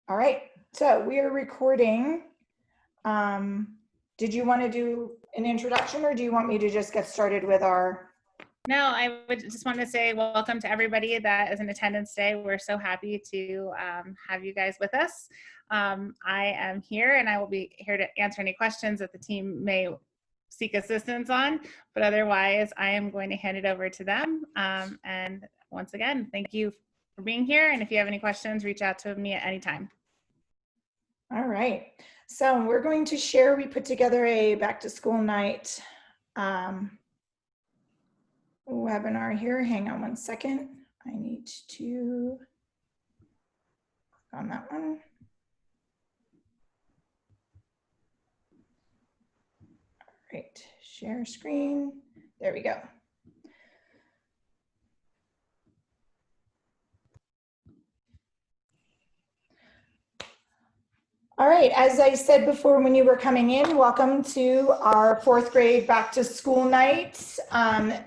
All right, so we are recording. Did you want to do an introduction or do you want me to just get started with our... No, I would just want to say welcome to everybody that is in attendance today. We're so happy to have you guys with us. I am here and I will be here to answer any questions that the team may seek assistance on, but otherwise I am going to hand it over to them. And once again, thank you for being here. And if you have any questions, reach out to me at any time. All right, so we're going to share, we put together a back to school night webinar here. Hang on one second. I need to click on that one. All right, share screen. There we go. All right, as I said before when you were coming in, welcome to our 4th grade back to school night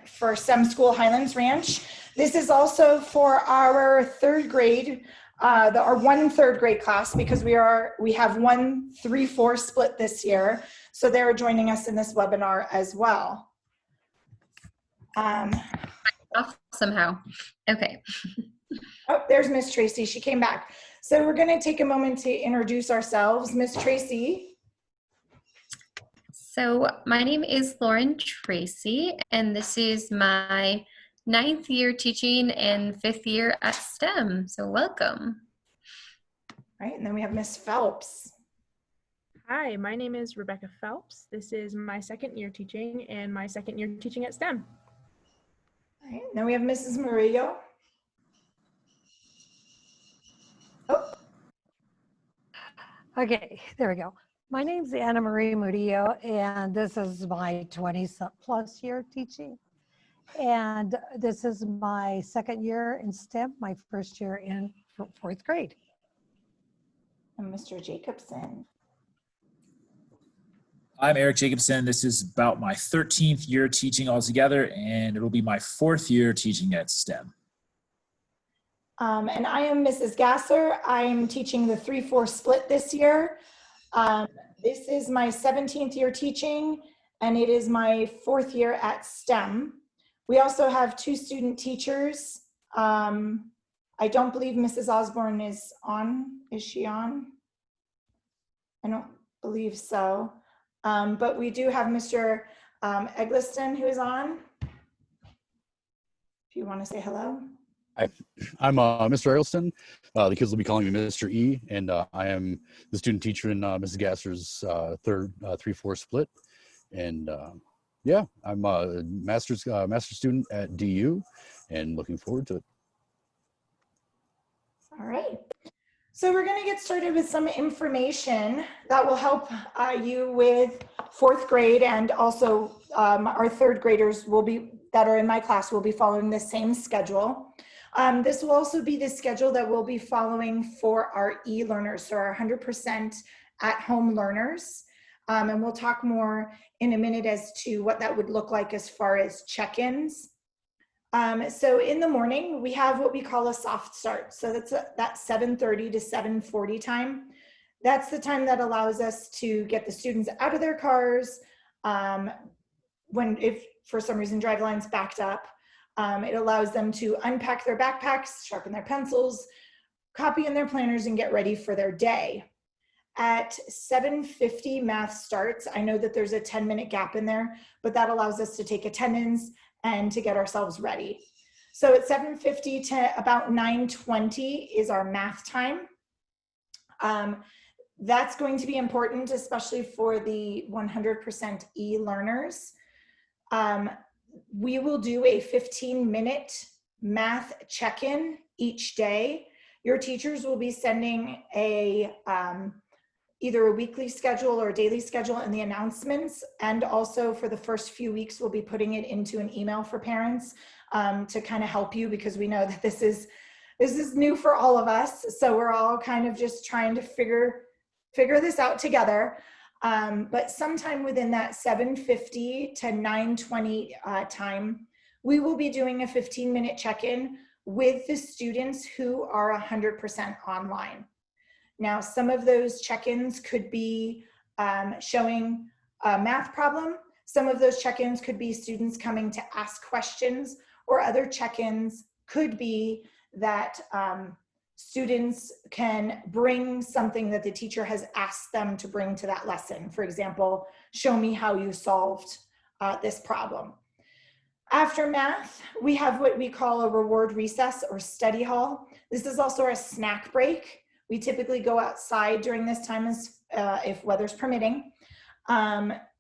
for STEM School Highlands Ranch. This is also for our 3rd grade, our 1 3rd grade class, because we have 1 3-4 split this year. So they're joining us in this webinar as well. Off somehow. Okay. Oh, there's Miss Tracy. She came back. So we're going to take a moment to introduce ourselves. Miss Tracy. So my name is Lauren Tracy, and this is my 9th year teaching and 5th year at STEM. So welcome. All right, and then we have Miss Phelps. Hi, my name is Rebecca Phelps. This is my 2nd year teaching and my 2nd year teaching at STEM. All right, then we have Mrs. Murillo. Oh. Okay, there we go. My name's Anna Marie Murillo, and this is my 20-plus year teaching. And this is my 2nd year in STEM, my 1st year in 4th grade. And Mr. Jacobson. I'm Eric Jacobson. This is about my 13th year teaching altogether, and it'll be my 4th year teaching at STEM. And I am Mrs. Gasser. I'm teaching the 3-4 split this year. This is my 17th year teaching, and it is my 4th year at STEM. We also have 2 student teachers. I don't believe Mrs. Osborne is on. Is she on? I don't believe so. But we do have Mr. Eggleston who is on. If you want to say hello. Hi, I'm Mr. Eggleston. The kids will be calling me Mr. E, and I am the student teacher in Mrs. Gasser's 3rd 3-4 split. And yeah, I'm a master's student at DU and looking forward to it. All right. So we're going to get started with some information that will help you with 4th grade, and also our 3rd graders that are in my class will be following the same schedule. This will also be the schedule that we'll be following for our e-learners, so our 100% at-home learners. And we'll talk more in a minute as to what that would look like as far as check-ins. So in the morning, we have what we call a soft start. So that's that 7:30 to 7:40 time. That's the time that allows us to get the students out of their cars. If for some reason DriveLine's backed up, it allows them to unpack their backpacks, sharpen their pencils, copy in their planners, and get ready for their day. At 7:50, math starts. I know that there's a 10-minute gap in there, but that allows us to take attendance and to get ourselves ready. So at 7:50 to about 9:20 is our math time. That's going to be important, especially for the 100% e-learners. We will do a 15-minute math check-in each day. Your teachers will be sending either a weekly schedule or a daily schedule in the announcements, and also for the first few weeks we'll be putting it into an email for parents to kind of help you, because we know that this is new for all of us, so we're all kind of just trying to figure this out together. But sometime within that 7:50 to 9:20 time, we will be doing a 15-minute check-in with the students who are 100% online. Now, some of those check-ins could be showing a math problem. Some of those check-ins could be students coming to ask questions, or other check-ins could be that students can bring something that the teacher has asked them to bring to that lesson. For example, show me how you solved this problem. After math, we have what we call a reward recess or study hall. This is also our snack break. We typically go outside during this time if weather's permitting.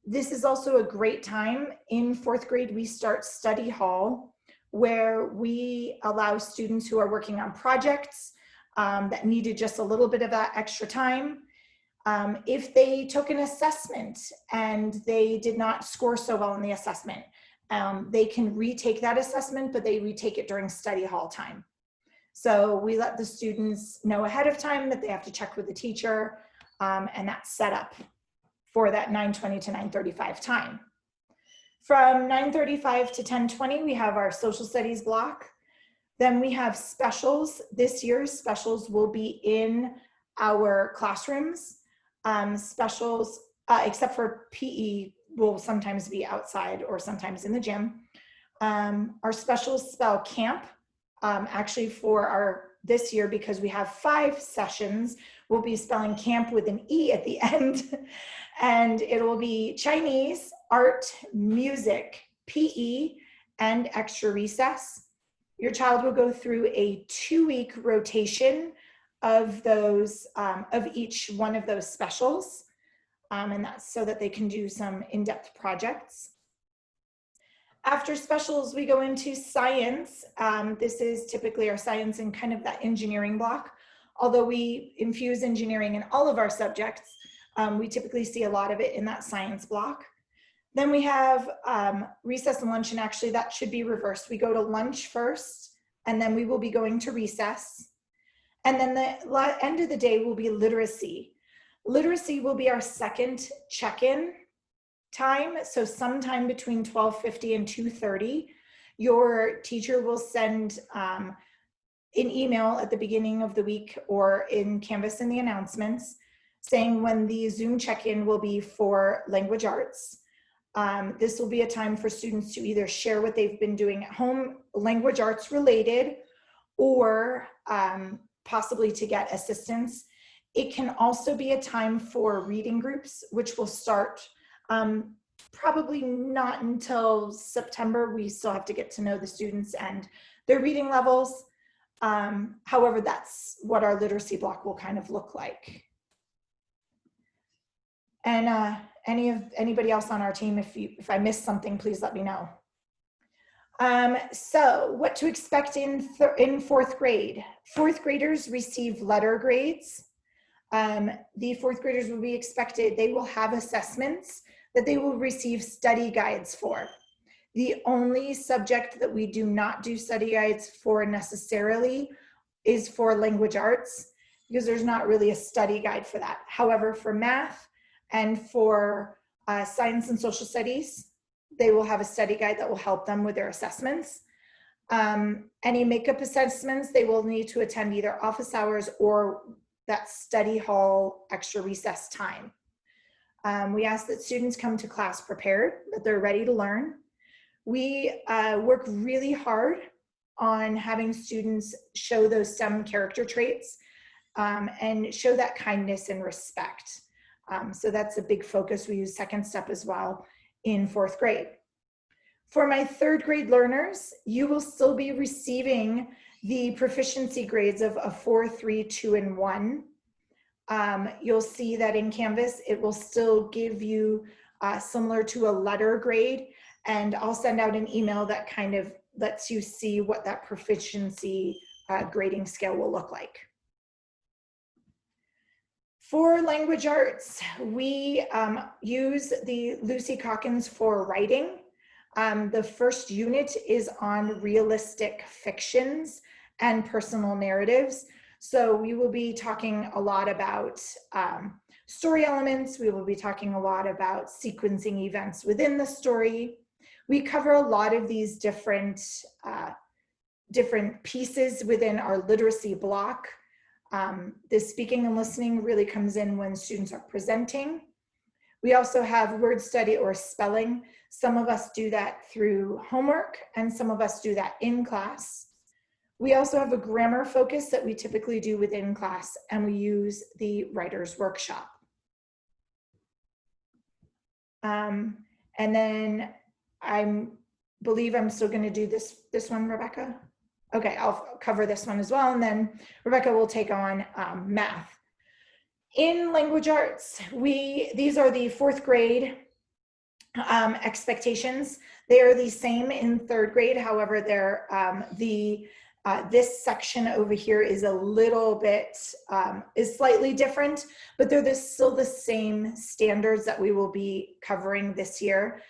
This is also a great time. In fourth grade, we start study hall, where we allow students who are working on projects that needed just a little bit of that extra time. If they took an assessment and they did not score so well in the assessment, they can retake that assessment, but they retake it during study hall time. So we let the students know ahead of time that they have to check with the teacher, and that's set up for that 9:20 to 9:35 time. From 9:35 to 10:20, we have our social studies block. Then we have specials. This year's specials will be in our classrooms. Specials, except for PE, will sometimes be outside or sometimes in the gym. Our specials spell camp. Actually, for this year, because we have 5 sessions, we'll be spelling camp with an E at the end. And it will be Chinese, art, music, PE, and extra recess. Your child will go through a 2-week rotation of those, of each one of those specials. And that's so that they can do some in-depth projects. After specials, we go into science. This is typically our science and kind of that engineering block. Although we infuse engineering in all of our subjects, we typically see a lot of it in that science block. Then we have recess and lunch, and actually that should be reversed. We go to lunch first, and then we will be going to recess. And then the end of the day will be literacy. Literacy will be our second check-in time. So sometime between 12:50 and 2:30, your teacher will send an email at the beginning of the week or in Canvas in the announcements saying when the Zoom check-in will be for language arts. This will be a time for students to either share what they've been doing at home, language arts related, or possibly to get assistance. It can also be a time for reading groups, which will start probably not until September. We still have to get to know the students and their reading levels. However, that's what our literacy block will kind of look like. And anybody else on our team, if I missed something, please let me know. So what to expect in fourth grade. Fourth graders receive letter grades. The fourth graders will be expected, they will have assessments that they will receive study guides for. The only subject that we do not do study guides for necessarily is for language arts, because there's not really a study guide for that. However, for math and for science and social studies, they will have a study guide that will help them with their assessments. Any makeup assessments, they will need to attend either office hours or that study hall extra recess time. We ask that students come to class prepared, that they're ready to learn. We work really hard on having students show those STEM character traits and show that kindness and respect. So that's a big focus. We use Second Step as well in fourth grade. For my third grade learners, you will still be receiving the proficiency grades of a 4, 3, 2, and 1. You'll see that in Canvas, it will still give you similar to a letter grade, and I'll send out an email that kind of lets you see what that proficiency grading scale will look like. For language arts, we use the Lucy Calkins for writing. The first unit is on realistic fictions and personal narratives. So we will be talking a lot about story elements. We will be talking a lot about sequencing events within the story. We cover a lot of these different pieces within our literacy block. The speaking and listening really comes in when students are presenting. We also have word study or spelling. Some of us do that through homework and some of us do that in class. We also have a grammar focus that we typically do within class, and we use the writer's workshop. And then I believe I'm still going to do this one, Rebecca. Okay, I'll cover this one as well, and then Rebecca will take on math. In language arts, these are the 4th grade expectations. They are the same in 3rd grade. However, they're this section over here is a little bit is slightly different, but they're still the same standards that we will be covering this year.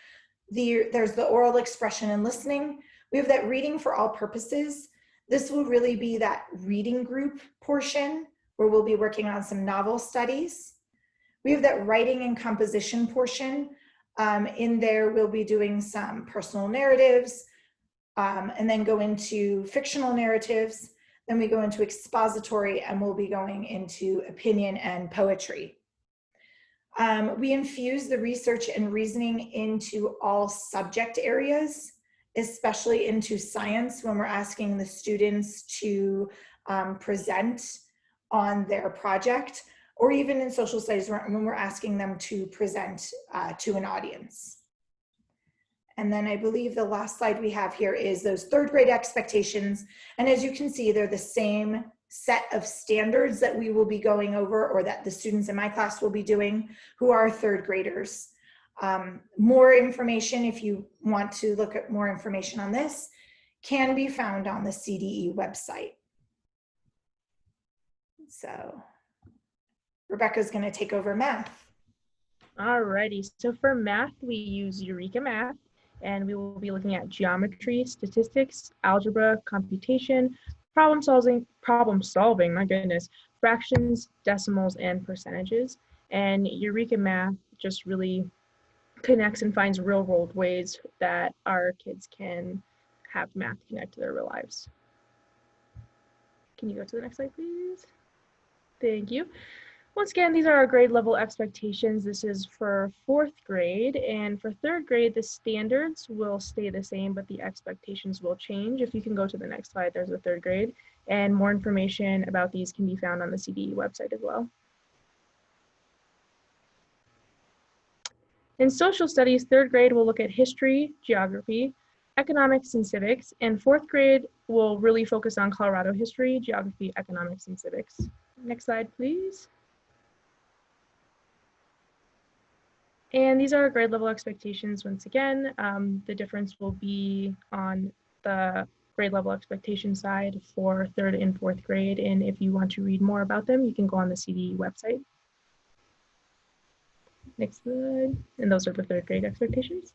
There's the oral expression and listening. We have that reading for all purposes. This will really be that reading group portion where we'll be working on some novel studies. We have that writing and composition portion. In there, we'll be doing some personal narratives, and then go into fictional narratives. Then we go into expository, and we'll be going into opinion and poetry. We infuse the research and reasoning into all subject areas, especially into science when we're asking the students to present on their project, or even in social studies when we're asking them to present to an audience. And then I believe the last slide we have here is those 3rd grade expectations. And as you can see, they're the same set of standards that we will be going over, or that the students in my class will be doing who are 3rd graders. More information, if you want to look at more information on this, can be found on the CDE website. So Rebecca's going to take over math. Alrighty, so for math, we use Eureka Math, and we will be looking at geometry, statistics, algebra, computation, problem solving, my goodness, fractions, decimals, and percentages. And Eureka Math just really connects and finds real world ways that our kids can have math connect to their real lives. Can you go to the next slide, please? Thank you. Once again, these are our grade level expectations. This is for 4th grade, and for 3rd grade, the standards will stay the same, but the expectations will change. If you can go to the next slide, there's the 3rd grade, and more information about these can be found on the CDE website as well. In social studies, 3rd grade will look at history, geography, economics, and civics, and 4th grade will really focus on Colorado history, geography, economics, and civics. Next slide, please. And these are our grade level expectations. Once again, the difference will be on the grade level expectation side for 3rd and 4th grade. And if you want to read more about them, you can go on the CDE website. Next slide. And those are the 3rd grade expectations.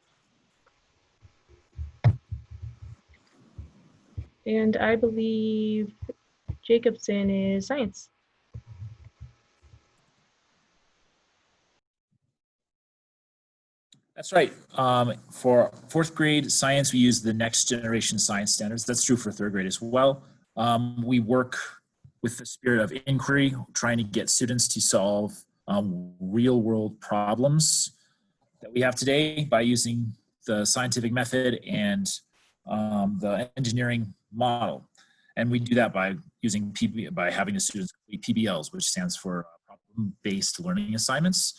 And I believe Jacobson is science. That's right. For 4th grade science, we use the next generation science standards. That's true for 3rd grade as well. We work with the spirit of inquiry, trying to get students to solve real world problems that we have today by using the scientific method and the engineering model. And we do that by using by having the students complete PBLs, which stands for problem-based learning assignments.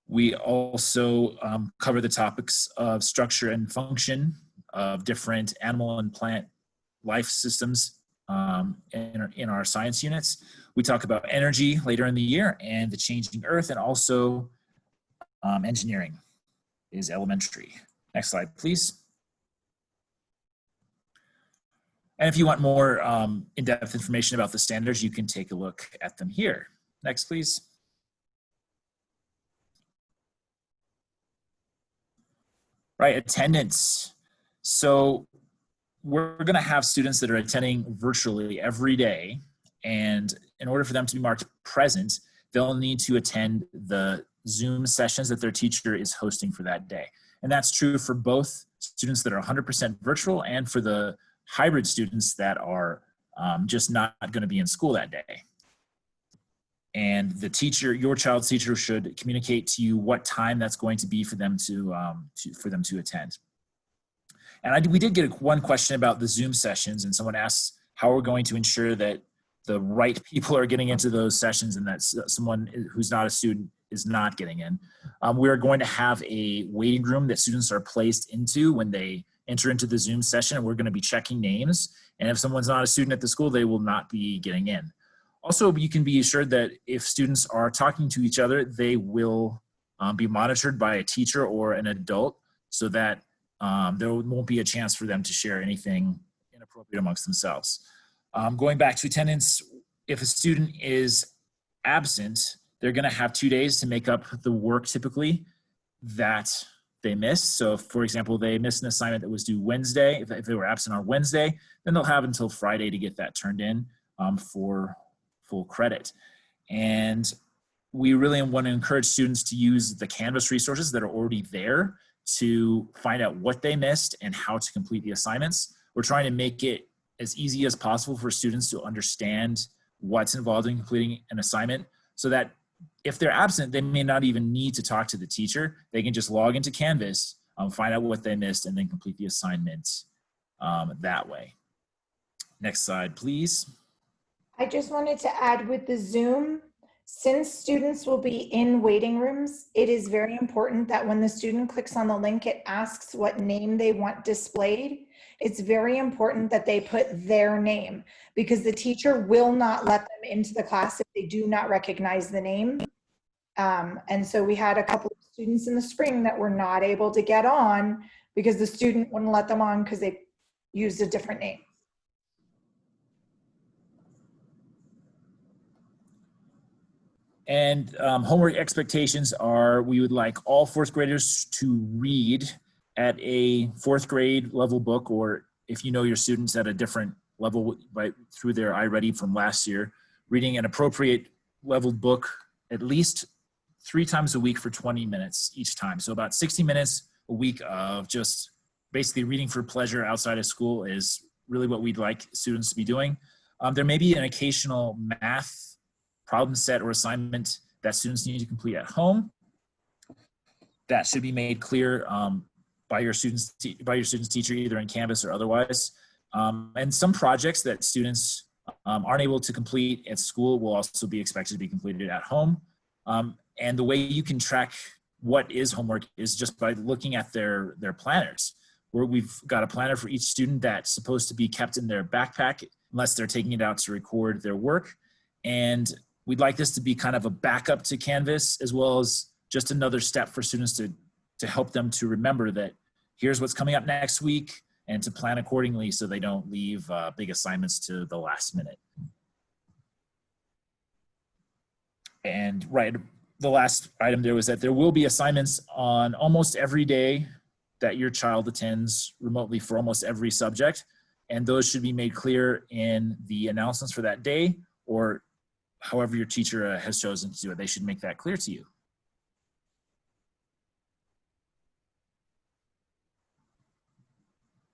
We also cover the topics of structure and function of different animal and plant life systems in our science units. We talk about energy later in the year and the changing earth, and also engineering is elementary. Next slide, please. And if you want more in-depth information about the standards, you can take a look at them here. Next, please. Right, attendance. So we're going to have students that are attending virtually every day, and in order for them to be marked present, they'll need to attend the Zoom sessions that their teacher is hosting for that day. And that's true for both students that are 100% virtual and for the hybrid students that are just not going to be in school that day. and the teacher, your child's teacher, should communicate to you what time that's going to be for them to attend. And we did get one question about the Zoom sessions, and someone asked how we're going to ensure that the right people are getting into those sessions and that someone who's not a student is not getting in. We're going to have a waiting room that students are placed into when they enter into the Zoom session, and we're going to be checking names. And if someone's not a student at the school, they will not be getting in. Also, you can be assured that if students are talking to each other, they will be monitored by a teacher or an adult so that there won't be a chance for them to share anything inappropriate amongst themselves. Going back to attendance, if a student is absent, they're going to have 2 days to make up the work typically that they missed. So if, for example, they missed an assignment that was due Wednesday, if they were absent on Wednesday, then they'll have until Friday to get that turned in for full credit. And we really want to encourage students to use the Canvas resources that are already there to find out what they missed and how to complete the assignments. We're trying to make it as easy as possible for students to understand what's involved in completing an assignment, so that if they're absent, they may not even need to talk to the teacher. They can just log into Canvas, find out what they missed, and then complete the assignment that way. Next slide, please. I just wanted to add with the Zoom, since students will be in waiting rooms, it is very important that when the student clicks on the link, it asks what name they want displayed. It's very important that they put their name, because the teacher will not let them into the class if they do not recognize the name. And so we had a couple of students in the spring that were not able to get on because the student wouldn't let them on because they used a different name. And homework expectations are, we would like all fourth graders to read at a fourth grade level book, or if you know your students at a different level through their IReady from last year, reading an appropriate leveled book at least 3 times a week for 20 minutes each time. So about 60 minutes a week of just basically reading for pleasure outside of school is really what we'd like students to be doing. There may be an occasional math problem set or assignment that students need to complete at home. That should be made clear by your student's teacher, either in Canvas or otherwise. And some projects that students aren't able to complete at school will also be expected to be completed at home. And the way you can track what is homework is just by looking at their planners, where we've got a planner for each student that's supposed to be kept in their backpack unless they're taking it out to record their work. And we'd like this to be kind of a backup to Canvas, as well as just another step for students to help them to remember that here's what's coming up next week, and to plan accordingly so they don't leave big assignments to the last minute. And right, the last item there was that there will be assignments on almost every day that your child attends remotely for almost every subject. And those should be made clear in the announcements for that day, or however your teacher has chosen to do it. They should make that clear to you.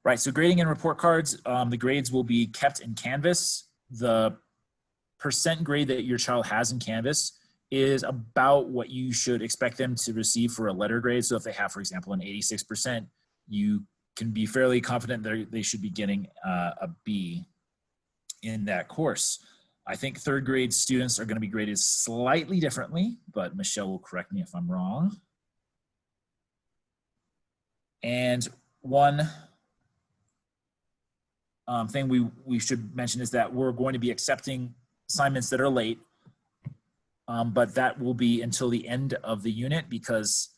Right, so grading and report cards, the grades will be kept in Canvas. The percent grade that your child has in Canvas is about what you should expect them to receive for a letter grade. So if they have, for example, an 86%, you can be fairly confident that they should be getting a B in that course. I think third grade students are going to be graded slightly differently, but Michelle will correct me if I'm wrong. And one thing we should mention is that we're going to be accepting assignments that are late, but that will be until the end of the unit, because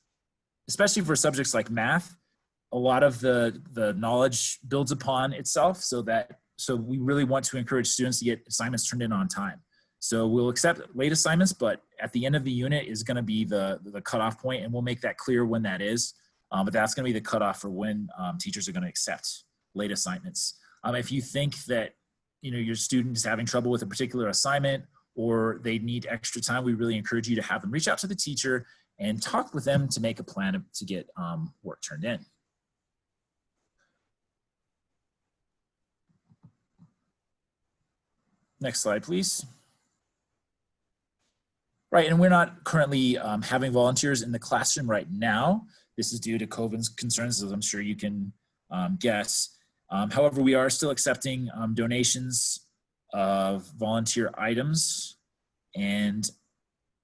especially for subjects like math, a lot of the knowledge builds upon itself, so we really want to encourage students to get assignments turned in on time. So we'll accept late assignments, but at the end of the unit is going to be the cutoff point, and we'll make that clear when that is. But that's going to be the cutoff for when teachers are going to accept late assignments. If you think that your student is having trouble with a particular assignment, or they need extra time, we really encourage you to have them reach out to the teacher and talk with them to make a plan to get work turned in. Next slide, please. Right, and we're not currently having volunteers in the classroom right now. This is due to COVID's concerns, as I'm sure you can guess. However, we are still accepting donations of volunteer items, and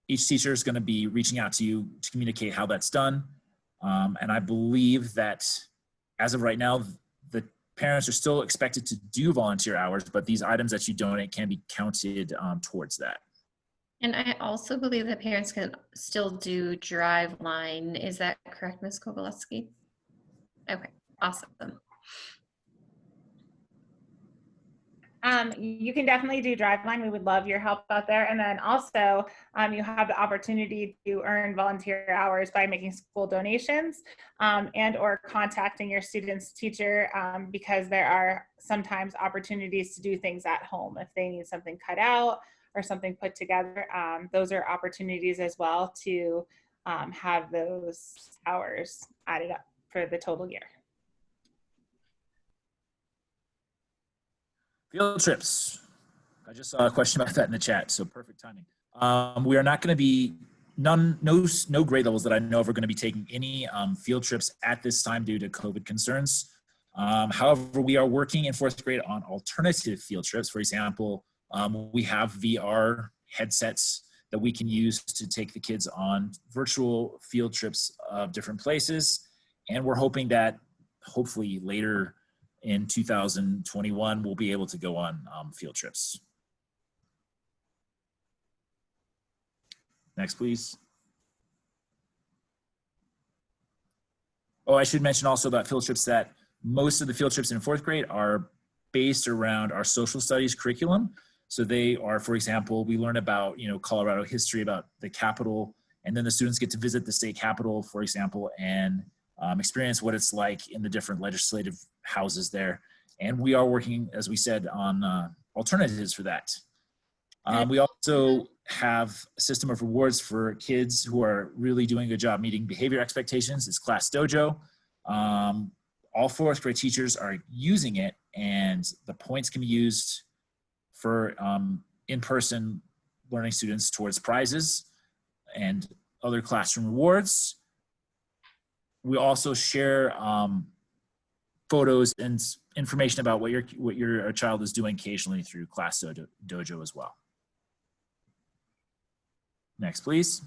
each teacher is going to be reaching out to you to communicate how that's done. And I believe that as of right now, the parents are still expected to do volunteer hours, but these items that you donate can be counted towards that. And I also believe that parents can still do drive line. Is that correct, Ms. Kowalewski? Okay, awesome. You can definitely do Driveline. We would love your help out there. And then also you have the opportunity to earn volunteer hours by making school donations and or contacting your student's teacher because there are sometimes opportunities to do things at home. If they need something cut out or something put together, those are opportunities as well to have those hours added up for the total year. Field trips. I just saw a question about that in the chat, so perfect timing. We are not going to be, no grade levels that I know of are going to be taking any field trips at this time due to COVID concerns. However, we are working in 4th grade on alternative field trips. For example, we have VR headsets that we can use to take the kids on virtual field trips of different places. And we're hoping that hopefully later in 2021, we'll be able to go on field trips. Next, please. Oh, I should mention also about field trips that most of the field trips in 4th grade are based around our social studies curriculum. So they are, for example, we learn about, Colorado history, about the Capitol, and then the students get to visit the state Capitol, for example, and experience what it's like in the different legislative houses there. And we are working, as we said, on alternatives for that. We also have a system of rewards for kids who are really doing a good job meeting behavior expectations. It's Class Dojo. All 4th grade teachers are using it, and the points can be used for in-person learning students towards prizes and other classroom rewards. We also share photos and information about what your child is doing occasionally through Class Dojo as well. Next, please.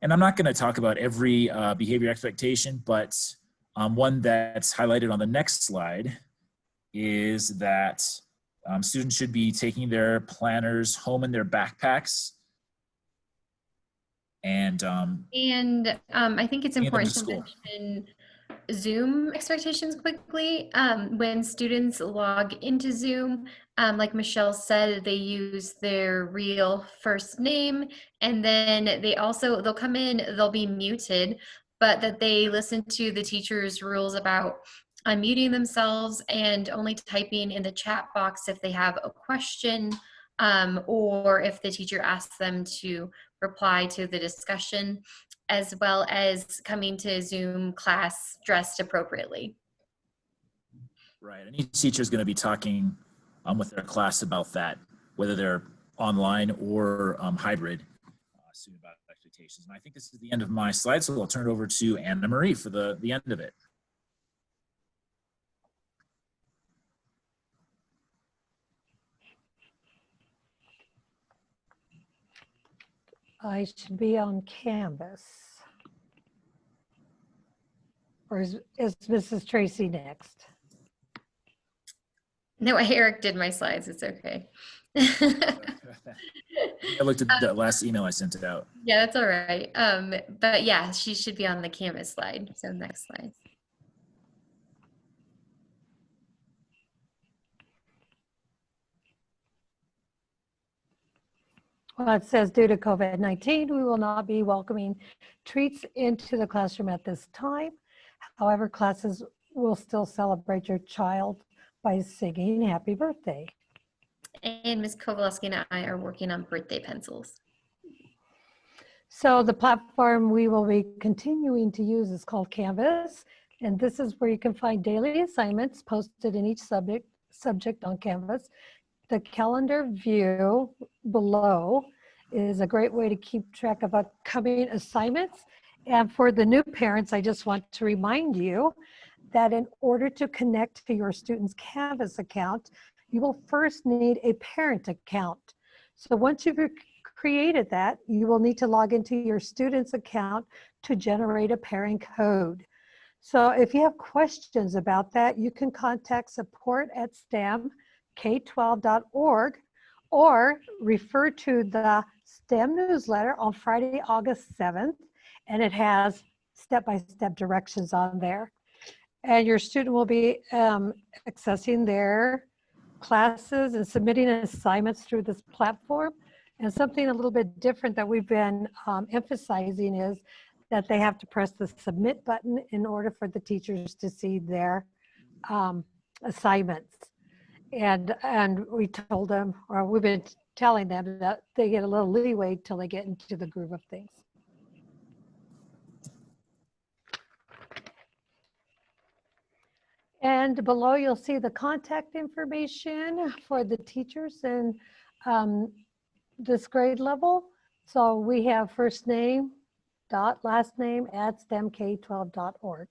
And I'm not going to talk about every behavior expectation, but one that's highlighted on the next slide is that students should be taking their planners home in their backpacks. And I think it's important to mention Zoom expectations quickly. When students log into Zoom, like Michelle said, they use their real first name, and then they'll come in, they'll be muted, but that they listen to the teacher's rules about unmuting themselves and only typing in the chat box if they have a question or if the teacher asks them to reply to the discussion, as well as coming to Zoom class dressed appropriately. Right, and each teacher is going to be talking with their class about that, whether they're online or hybrid, soon about expectations. And I think this is the end of my slide, so I'll turn it over to Anna Marie for the end of it. I should be on Canvas. Or is Mrs. Tracy next? No, Eric did my slides. It's okay. I looked at the last email I sent it out. Yeah, that's all right. But yeah, she should be on the Canvas slide. So next slide. Well, it says due to COVID-19, we will not be welcoming treats into the classroom at this time. However, classes will still celebrate your child by singing happy birthday. And Ms. Kowalewski and I are working on birthday pencils. So the platform we will be continuing to use is called Canvas. And this is where you can find daily assignments posted in each subject on Canvas. the calendar view below is a great way to keep track of upcoming assignments. And for the new parents, I just want to remind you that in order to connect to your student's Canvas account, you will first need a parent account. So once you've created that, you will need to log into your student's account to generate a pairing code. So if you have questions about that, you can contact support@stemk12.org or refer to the STEM newsletter on Friday, August 7th, and it has step-by-step directions on there. And your student will be accessing their classes and submitting assignments through this platform. And something a little bit different that we've been emphasizing is that they have to press the submit button in order for the teachers to see their assignments. And we told them, or we've been telling them that they get a little leeway till they get into the groove of things. And below you'll see the contact information for the teachers in this grade level. So we have first name dot last name at stemk12.org.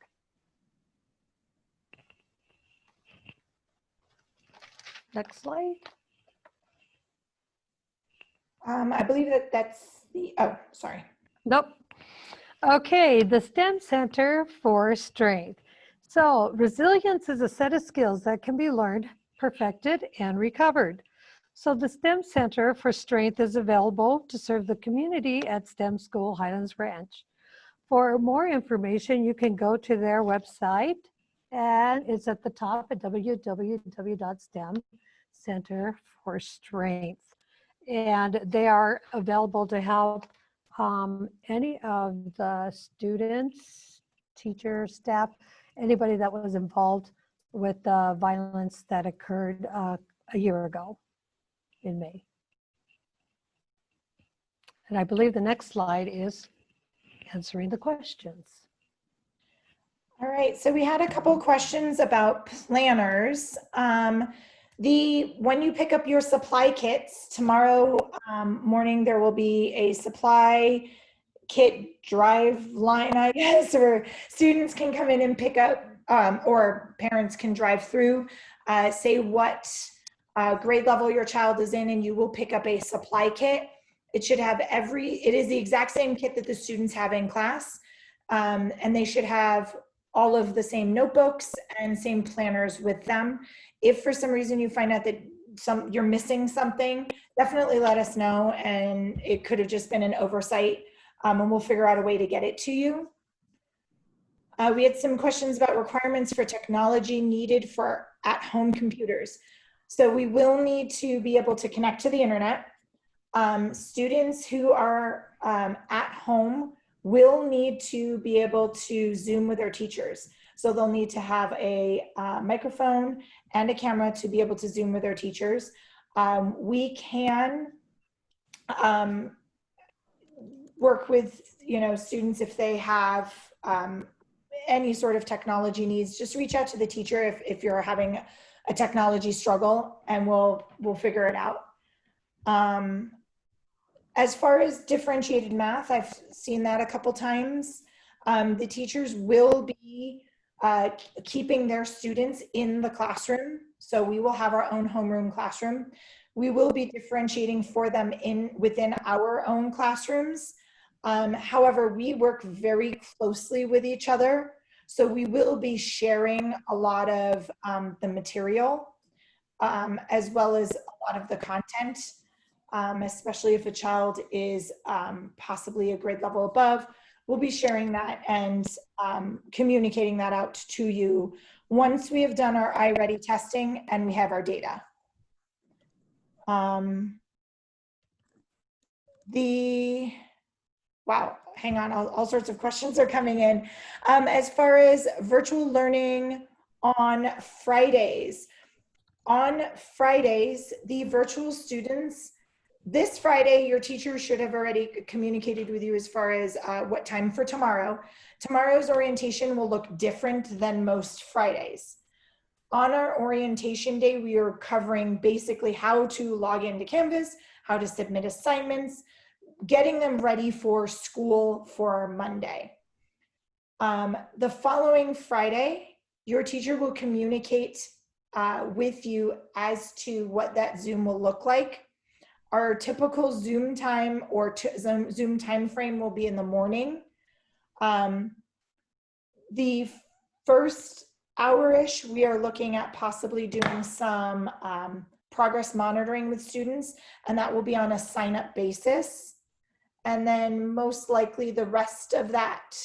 Next slide. I believe that's the, oh, sorry. Nope. Okay, the STEM Center for Strength. So resilience is a set of skills that can be learned, perfected, and recovered. So the STEM Center for Strength is available to serve the community at STEM School Highlands Ranch. For more information, you can go to their website, and it's at the top at www.stemcenterforstrength. And they are available to help any of the students, teachers, staff, anybody that was involved with the violence that occurred a year ago in May. And I believe the next slide is answering the questions. All right, so we had a couple questions about planners. When you pick up your supply kits tomorrow morning, there will be a supply kit drive line, I guess, where students can come in and pick up, or parents can drive through, say what grade level your child is in, and you will pick up a supply kit. It should have it is the exact same kit that the students have in class, and they should have all of the same notebooks and same planners with them. If for some reason you find out that you're missing something, definitely let us know, and it could have just been an oversight, and we'll figure out a way to get it to you. We had some questions about requirements for technology needed for at-home computers. So we will need to be able to connect to the internet. Students who are at home will need to be able to Zoom with their teachers. So they'll need to have a microphone and a camera to be able to Zoom with their teachers. We can work with students if they have any sort of technology needs. Just reach out to the teacher if you're having a technology struggle, and we'll figure it out. As far as differentiated math, I've seen that a couple times. The teachers will be keeping their students in the classroom. So we will have our own homeroom classroom. We will be differentiating for them within our own classrooms. However, we work very closely with each other. So we will be sharing a lot of the material, as well as a lot of the content. Especially if a child is possibly a grade level above, we'll be sharing that and communicating that out to you once we have done our IReady testing and we have our data. Wow, hang on, all sorts of questions are coming in. As far as virtual learning on Fridays, the virtual students, this Friday, your teacher should have already communicated with you as far as what time for tomorrow. Tomorrow's orientation will look different than most Fridays. On our orientation day, we are covering basically how to log into Canvas, how to submit assignments, getting them ready for school for Monday. The following Friday, your teacher will communicate with you as to what that Zoom will look like. Our typical Zoom time or Zoom time frame will be in the morning. The first hour-ish, we are looking at possibly doing some progress monitoring with students, and that will be on a sign-up basis. And then most likely the rest of that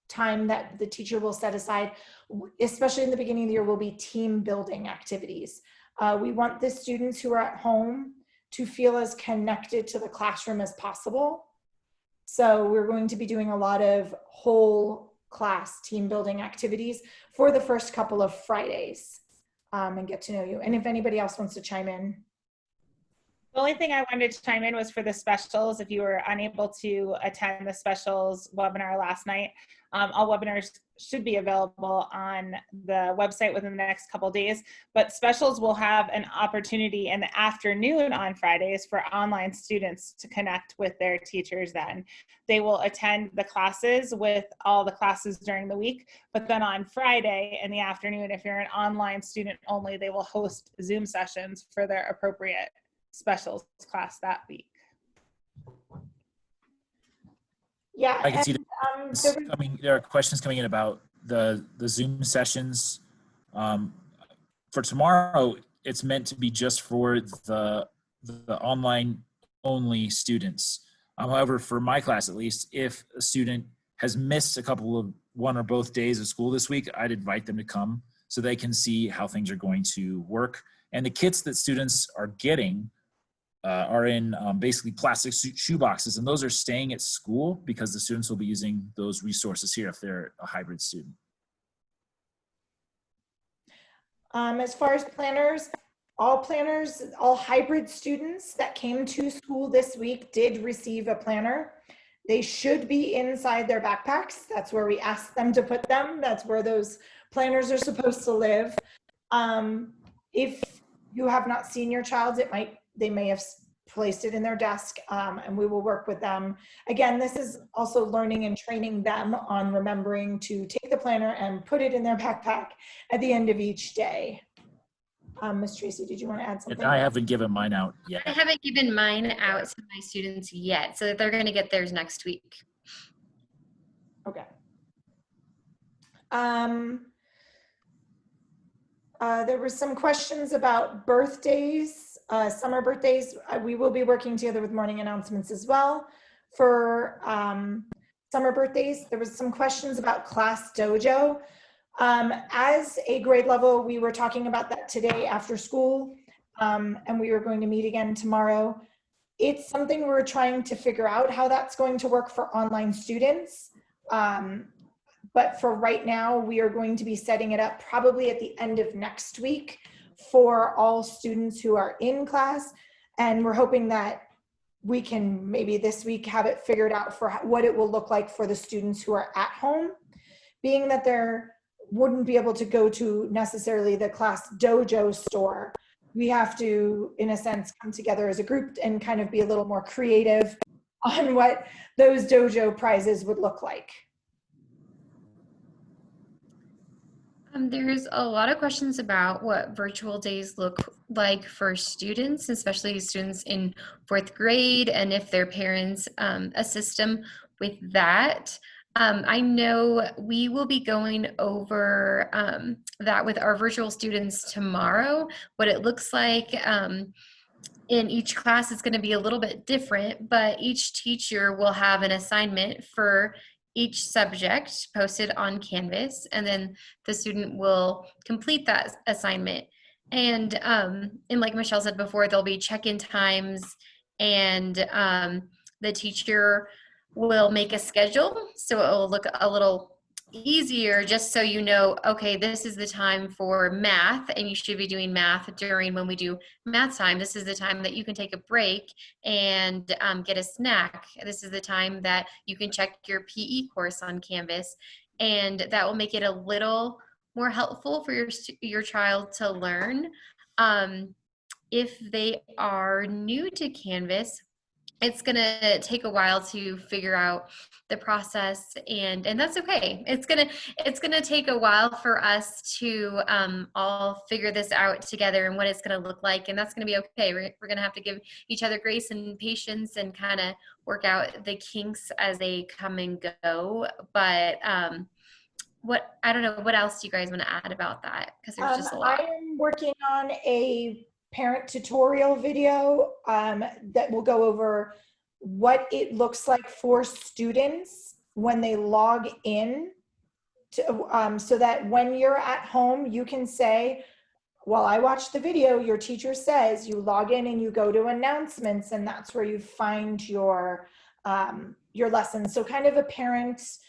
time that the teacher will set aside, especially in the beginning of the year, will be team building activities. We want the students who are at home to feel as connected to the classroom as possible. So we're going to be doing a lot of whole class team building activities for the first couple of Fridays and get to know you. And if anybody else wants to chime in. The only thing I wanted to chime in was for the specials. If you were unable to attend the specials webinar last night, all webinars should be available on the website within the next couple of days, but specials will have an opportunity in the afternoon on Fridays for online students to connect with their teachers then. They will attend the classes with all the classes during the week, but then on Friday in the afternoon, if you're an online student only, they will host Zoom sessions for their appropriate specials class that week. Yeah, I can see there are questions coming in about the Zoom sessions. For tomorrow, it's meant to be just for the online only students. However, for my class at least, if a student has missed a couple of one or both days of school this week, I'd invite them to come so they can see how things are going to work. And the kits that students are getting are in basically plastic shoe boxes, and those are staying at school because the students will be using those resources here if they're a hybrid student. As far as planners, all hybrid students that came to school this week did receive a planner. They should be inside their backpacks. That's where we asked them to put them. That's where those planners are supposed to live. If you have not seen your child, they may have placed it in their desk, and we will work with them. Again, this is also learning and training them on remembering to take the planner and put it in their backpack at the end of each day. Ms. Tracy, did you want to add something? I haven't given mine out yet. I haven't given mine out to my students yet, so they're going to get theirs next week. Okay. There were some questions about birthdays, summer birthdays. We will be working together with morning announcements as well. For summer birthdays, there was some questions about Class Dojo. As a grade level, we were talking about that today after school, and we were going to meet again tomorrow. It's something we're trying to figure out how that's going to work for online students. But for right now, we are going to be setting it up probably at the end of next week for all students who are in class. And we're hoping that we can maybe this week have it figured out for what it will look like for the students who are at home, being that there wouldn't be able to go to necessarily the Class Dojo store. We have to, in a sense, come together as a group and kind of be a little more creative on what those dojo prizes would look like. There's a lot of questions about what virtual days look like for students, especially students in 4th grade, and if their parents assist them with that. I know we will be going over that with our virtual students tomorrow. What it looks like in each class is going to be a little bit different, but each teacher will have an assignment for each subject posted on Canvas, and then the student will complete that assignment. And like Michelle said before, there'll be check-in times, and the teacher will make a schedule, so it will look a little easier, just so you know, okay, this is the time for math, and you should be doing math during when we do math time. This is the time that you can take a break and get a snack. This is the time that you can check your PE course on Canvas, and that will make it a little more helpful for your child to learn. If they are new to Canvas, it's gonna take a while to figure out the process, and that's okay. It's gonna take a while for us to all figure this out together and what it's gonna look like, and that's gonna be okay. We're gonna have to give each other grace and patience and kind of work out the kinks as they come and go. But I don't know, what else do you guys want to add about that? Because there's just a lot. I am working on a parent tutorial video that will go over what it looks like for students when they log in to, so that when you're at home, you can say, well, I watched the video, your teacher says you log in and you go to announcements, and that's where you find your lessons. So kind of a parent's,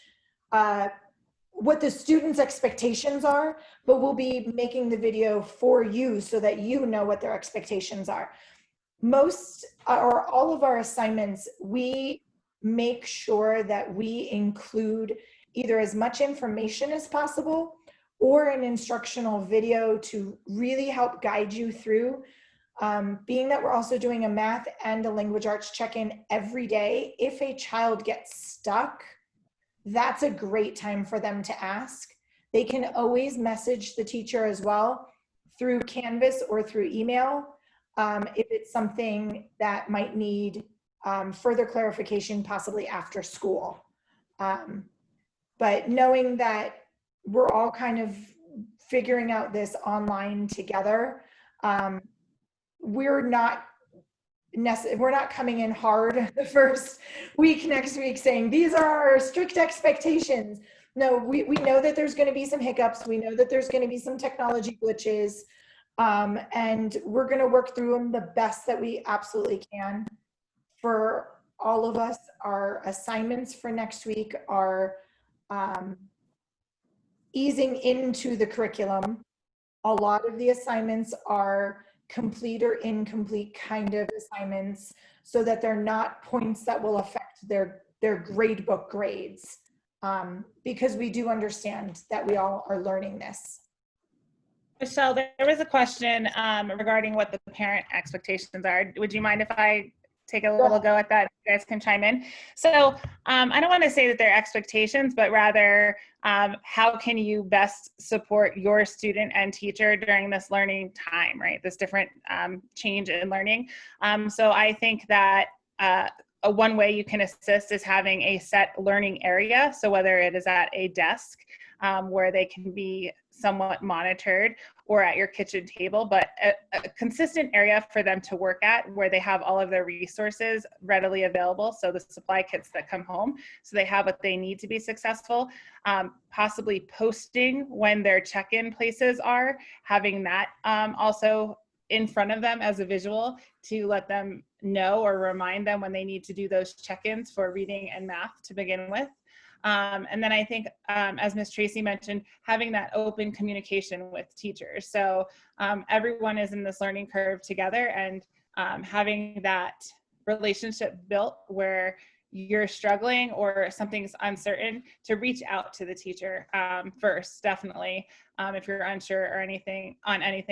what the students' expectations are, but we'll be making the video for you so that you know what their expectations are. Most or all of our assignments, we make sure that we include either as much information as possible or an instructional video to really help guide you through. Being that we're also doing a math and a language arts check-in every day, if a child gets stuck, that's a great time for them to ask. They can always message the teacher as well through Canvas or through email if it's something that might need further clarification, possibly after school. But knowing that we're all kind of figuring out this online together, we're not coming in hard the first week next week saying these are our strict expectations. No, we know that there's going to be some hiccups. We know that there's going to be some technology glitches, and we're going to work through them the best that we absolutely can. For all of us, our assignments for next week are easing into the curriculum. A lot of the assignments are complete or incomplete kind of assignments, so that they're not points that will affect their grade book grades, because we do understand that we all are learning this. Michelle, there was a question regarding what the parent expectations are. Would you mind if I take a little go at that? You guys can chime in. So I don't want to say that they're expectations, but rather how can you best support your student and teacher during this learning time, right? This different change in learning. So I think that one way you can assist is having a set learning area. So whether it is at a desk where they can be somewhat monitored, or at your kitchen table, but a consistent area for them to work at where they have all of their resources readily available. So the supply kits that come home, so they have what they need to be successful. Possibly posting when their check-in places are, having that also in front of them as a visual to let them know or remind them when they need to do those check-ins for reading and math to begin with. And then I think, as Ms. Tracy mentioned, having that open communication with teachers. So everyone is in this learning curve together, and having that relationship built where you're struggling or something's uncertain, to reach out to the teacher first, definitely, if you're unsure or anything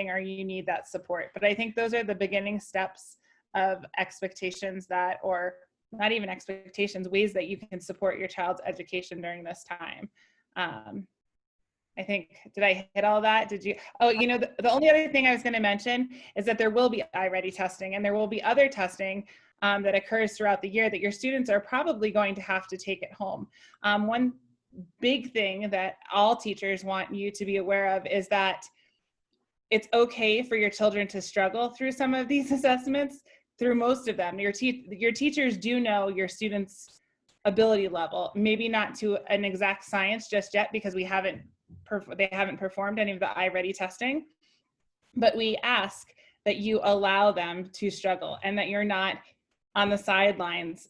or you need that support. But I think those are the beginning steps of expectations that, or not even expectations, ways that you can support your child's education during this time. I think, did I hit all that? Did you? Oh, you know, the only other thing I was going to mention is that there will be IReady testing, and there will be other testing that occurs throughout the year that your students are probably going to have to take at home. One big thing that all teachers want you to be aware of is that it's okay for your children to struggle through some of these assessments. Through most of them, your teachers do know your students' ability level, maybe not to an exact science just yet, because they haven't performed any of the IReady testing, but we ask that you allow them to struggle and that you're not on the sidelines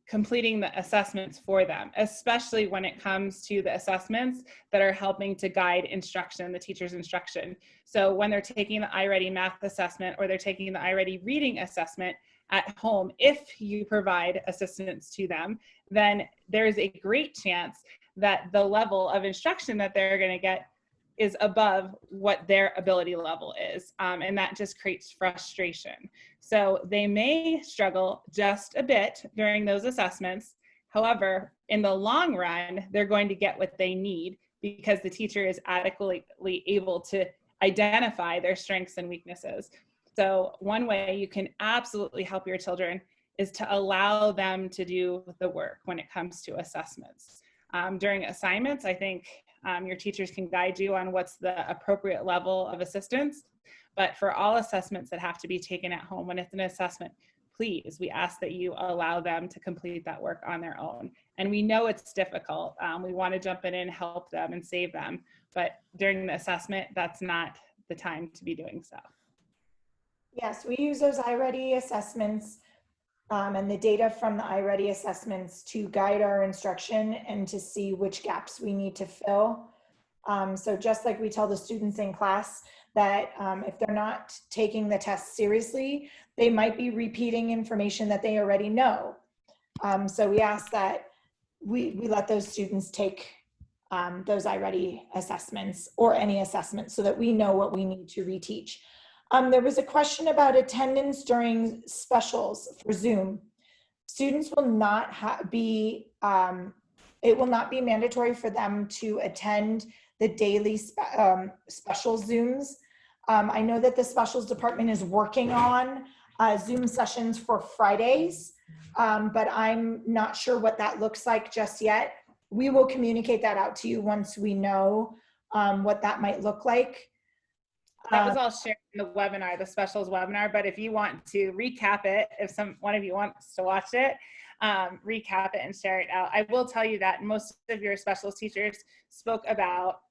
completing the assessments for them, especially when it comes to the assessments that are helping to guide instruction, the teacher's instruction. So when they're taking the IReady math assessment or they're taking the IReady reading assessment at home, if you provide assistance to them, then there's a great chance that the level of instruction that they're going to get is above what their ability level is. And that just creates frustration. So they may struggle just a bit during those assessments. However, in the long run, they're going to get what they need because the teacher is adequately able to identify their strengths and weaknesses. So one way you can absolutely help your children is to allow them to do the work when it comes to assessments. During assignments, I think your teachers can guide you on what's the appropriate level of assistance. But for all assessments that have to be taken at home, when it's an assessment, please, we ask that you allow them to complete that work on their own. And we know it's difficult. We want to jump in and help them and save them. But during the assessment, that's not the time to be doing so. Yes, we use those IReady assessments and the data from the IReady assessments to guide our instruction and to see which gaps we need to fill. So just like we tell the students in class that if they're not taking the test seriously, they might be repeating information that they already know. So we ask that we let those students take those IReady assessments or any assessment so that we know what we need to reteach. There was a question about attendance during specials for Zoom. Students will not be, it will not be mandatory for them to attend the daily special Zooms. I know that the specials department is working on Zoom sessions for Fridays, but I'm not sure what that looks like just yet. We will communicate that out to you once we know what that might look like. That was all shared in the webinar, the specials webinar, but if you want to recap it, if one of you wants to watch it, recap it and share it out. I will tell you that most of your specials teachers spoke about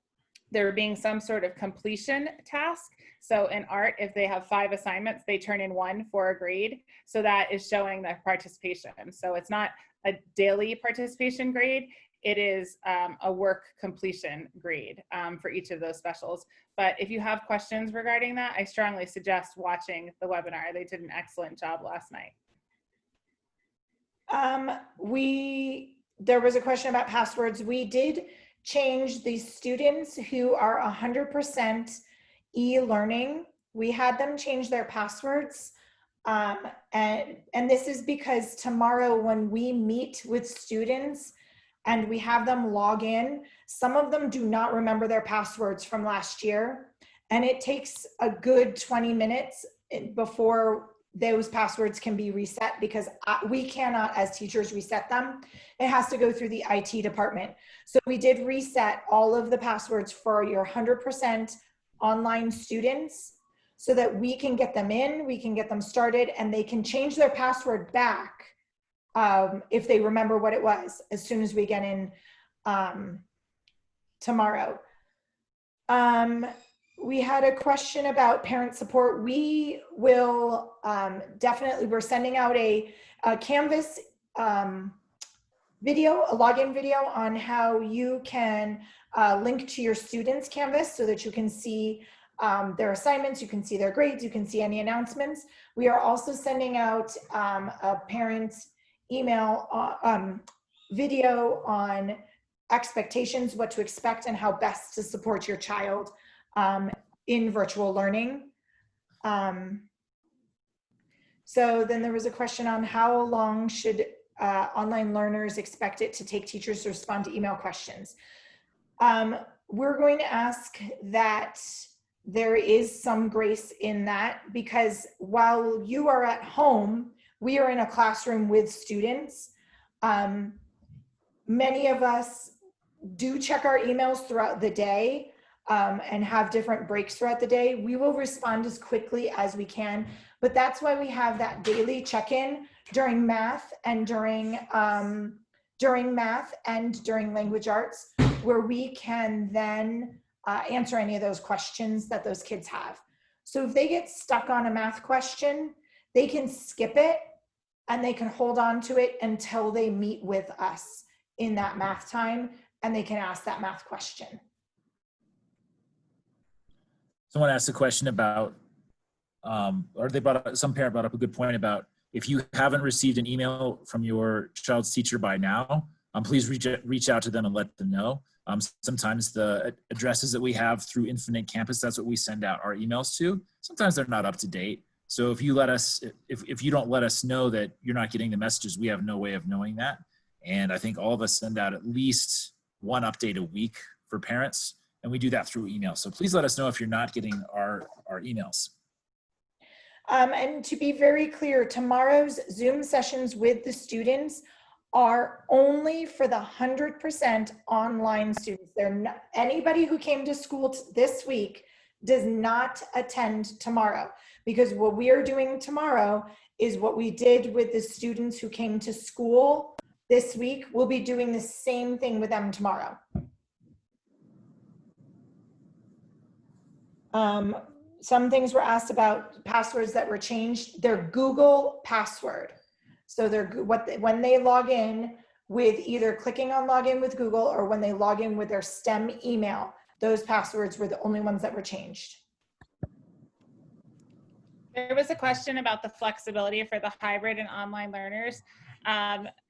there being some sort of completion task. So in art, if they have 5 assignments, they turn in 1 for a grade. So that is showing their participation. So it's not a daily participation grade. It is a work completion grade for each of those specials. But if you have questions regarding that, I strongly suggest watching the webinar. They did an excellent job last night. There was a question about passwords. We did change the students who are 100% e-learning. We had them change their passwords. And this is because tomorrow when we meet with students and we have them log in, some of them do not remember their passwords from last year. And it takes a good 20 minutes before those passwords can be reset because we cannot, as teachers, reset them. It has to go through the IT department. So we did reset all of the passwords for your 100% online students so that we can get them in, we can get them started, and they can change their password back if they remember what it was as soon as we get in tomorrow. We had a question about parent support. We will definitely, we're sending out a Canvas video, a login video on how you can link to your students' Canvas so that you can see their assignments, you can see their grades, you can see any announcements. We are also sending out a parent email video on expectations, what to expect, and how best to support your child in virtual learning. So then there was a question on how long should online learners expect it to take teachers to respond to email questions. We're going to ask that there is some grace in that because while you are at home, we are in a classroom with students. Many of us do check our emails throughout the day and have different breaks throughout the day. We will respond as quickly as we can, but that's why we have that daily check-in during math and during language arts, where we can then answer any of those questions that those kids have. So if they get stuck on a math question, they can skip it and they can hold on to it until they meet with us in that math time and they can ask that math question. Someone asked a question about, some parent brought up a good point about if you haven't received an email from your child's teacher by now, please reach out to them and let them know. Sometimes the addresses that we have through Infinite Campus, that's what we send out our emails to. Sometimes they're not up to date. So if you let us, if you don't let us know that you're not getting the messages, we have no way of knowing that. And I think all of us send out at least one update a week for parents, and we do that through email. So please let us know if you're not getting our emails. And to be very clear, tomorrow's Zoom sessions with the students are only for the 100% online students. They're not, anybody who came to school this week does not attend tomorrow, because what we are doing tomorrow is what we did with the students who came to school this week. We'll be doing the same thing with them tomorrow. Some things were asked about passwords that were changed. Their Google password. So they're when they log in with either clicking on login with Google or when they log in with their STEM email, those passwords were the only ones that were changed. There was a question about the flexibility for the hybrid and online learners.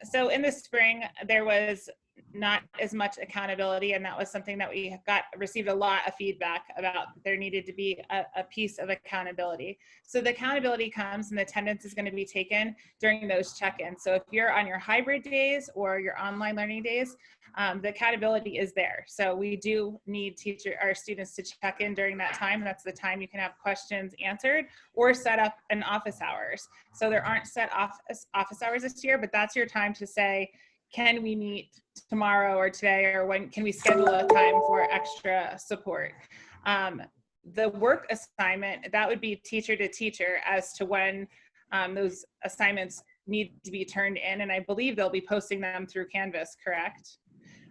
So in the spring, there was not as much accountability, and that was something that we received a lot of feedback about. There needed to be a piece of accountability. So the accountability comes and the attendance is going to be taken during those check-ins. So if you're on your hybrid days or your online learning days, the accountability is there. So we do need our students to check in during that time. That's the time you can have questions answered or set up an office hours. So there aren't set office hours this year, but that's your time to say, can we meet tomorrow or today, or when can we schedule a time for extra support? The work assignment, that would be teacher to teacher as to when those assignments need to be turned in. And I believe they'll be posting them through Canvas, correct?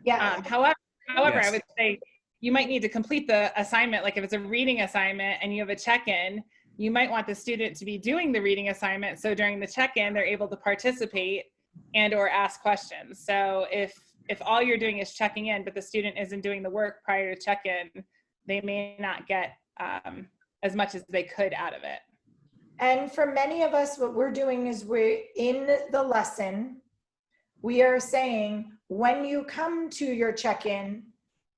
Yeah. However, Yes. I would say you might need to complete the assignment. Like if it's a reading assignment and you have a check-in, you might want the student to be doing the reading assignment. So during the check-in, they're able to participate and or ask questions. So if all you're doing is checking in, but the student isn't doing the work prior to check-in, they may not get as much as they could out of it. And for many of us, what we're doing is we're in the lesson. We are saying, when you come to your check-in,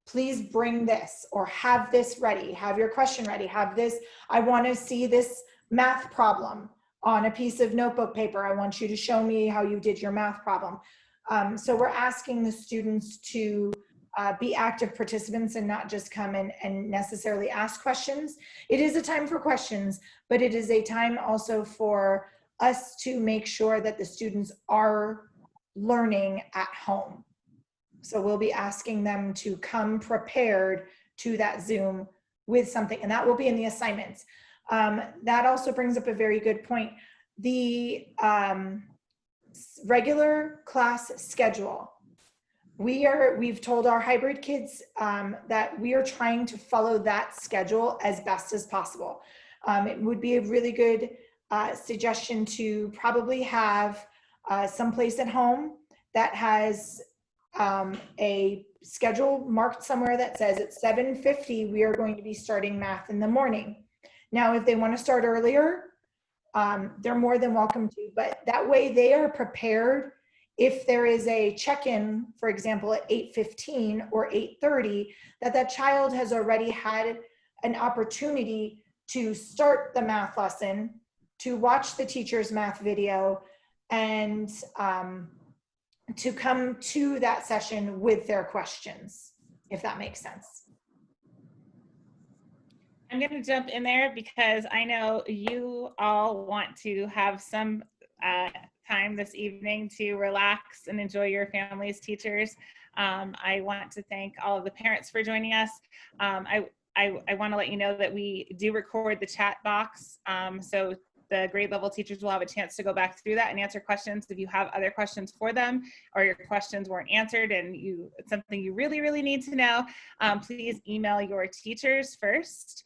please bring this or have this ready, have your question ready, have this, I want to see this math problem on a piece of notebook paper. I want you to show me how you did your math problem. So we're asking the students to be active participants and not just come in and necessarily ask questions. It is a time for questions, but it is a time also for us to make sure that the students are learning at home. So we'll be asking them to come prepared to that Zoom with something, and that will be in the assignments. That also brings up a very good point. The regular class schedule. We've told our hybrid kids that we are trying to follow that schedule as best as possible. It would be a really good suggestion to probably have someplace at home that has a schedule marked somewhere that says at 7:50 we are going to be starting math in the morning. Now, if they want to start earlier, they're more than welcome to, but that way they are prepared. If there is a check-in, for example, at 8:15 or 8:30, that child has already had an opportunity to start the math lesson, to watch the teacher's math video, and to come to that session with their questions, if that makes sense. I'm going to jump in there because I know you all want to have some time this evening to relax and enjoy your families, teachers. I want to thank all of the parents for joining us. I want to let you know that we do record the chat box. So the grade level teachers will have a chance to go back through that and answer questions. If you have other questions for them or your questions weren't answered and it's something you really, really need to know, please email your teachers first.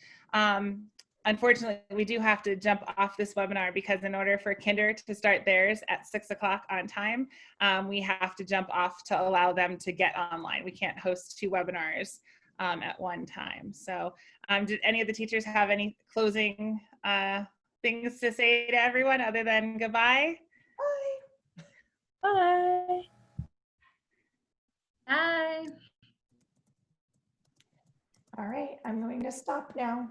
Unfortunately, we do have to jump off this webinar because in order for Kinder to start theirs at 6 o'clock on time, we have to jump off to allow them to get online. We can't host 2 webinars at one time. So did any of the teachers have any closing things to say to everyone other than goodbye? Bye. Bye. Bye. All right, I'm going to stop now.